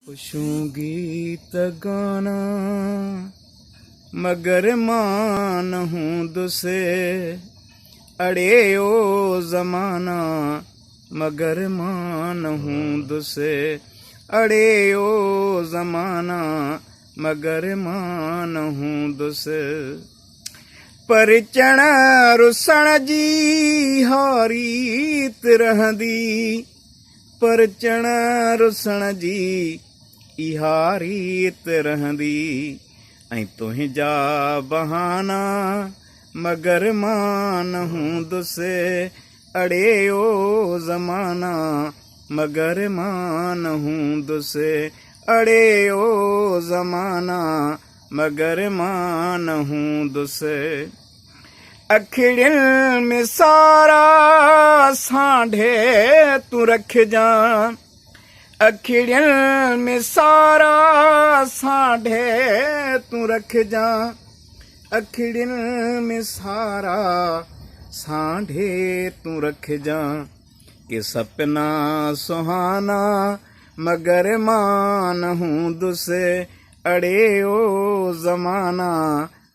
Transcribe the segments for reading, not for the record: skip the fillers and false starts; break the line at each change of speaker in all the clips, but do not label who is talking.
पुछूं गीत गाना मगर मान हूँ दुसे, अड़े ओ जमाना मगर मान हूँ दुसे, अड़े ओ जमाना मगर मान हूँ दुसे। परचण रुसण जी हारीत रहंदी, परचण रुसण जी इहा रीत रहंदी, ऐं तुंहिंजा बहाना मगर मान हूं दुसे, अड़े ओ ज़माना मगर मान हूं दुसे, अड़े ओ ज़माना मगर मान हूं दुसे। अखिड़ियुनि में सारा सांढे तूं रखिजां, अखिड़ियुनि में सारा सांढे तूं रखिजां, अखिड़ियुनि में सारा सांढे तूं रखिजां, कि सपना सुहाना मगर मान हूं दुसे, अड़े ओ ज़माना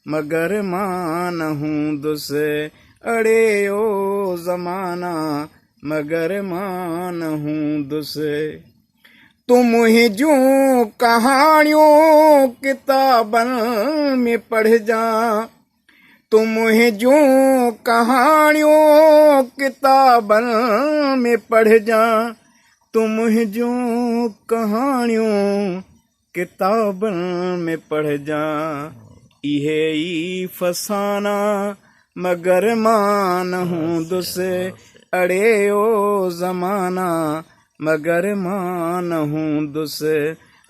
मगर मान हूं दुसे, अड़े ओ ज़माना मगर मान हूं दुसे। तुम ही जूं कहानियों किताबन में पढ़ जा, तुम ही जूं कहानियों किताबन में पढ़ जा, तुम ही जूं कहानियों किताबन में पढ़ जा, इहे ई फसाना मगर मान हूं दुसे, अड़े ओ ज़माना मगर मान हूं दुसे,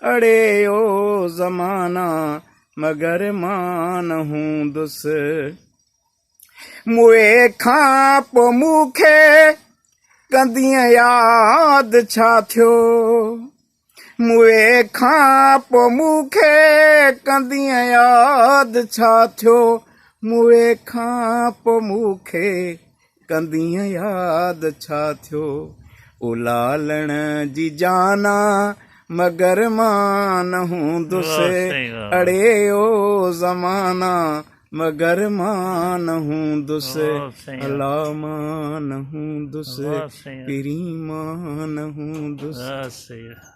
अड़े ओ ज़माना मगर मान हूं दुसे। मुए खां पोइ मूंखे कंदीअ याद छा थियो, मुए खां पोइ मूंखे कंदीअ याद छा थियो, मुए खां पोइ मूंखे कंदीअ याद छा थियो, ओ लालण जी जाना मगर मान हूं दुसे, अड़े ओ ज़माना मगर मान हूं दुसे, अला मान हूं दुसे, पिरी मान हूं दुसे।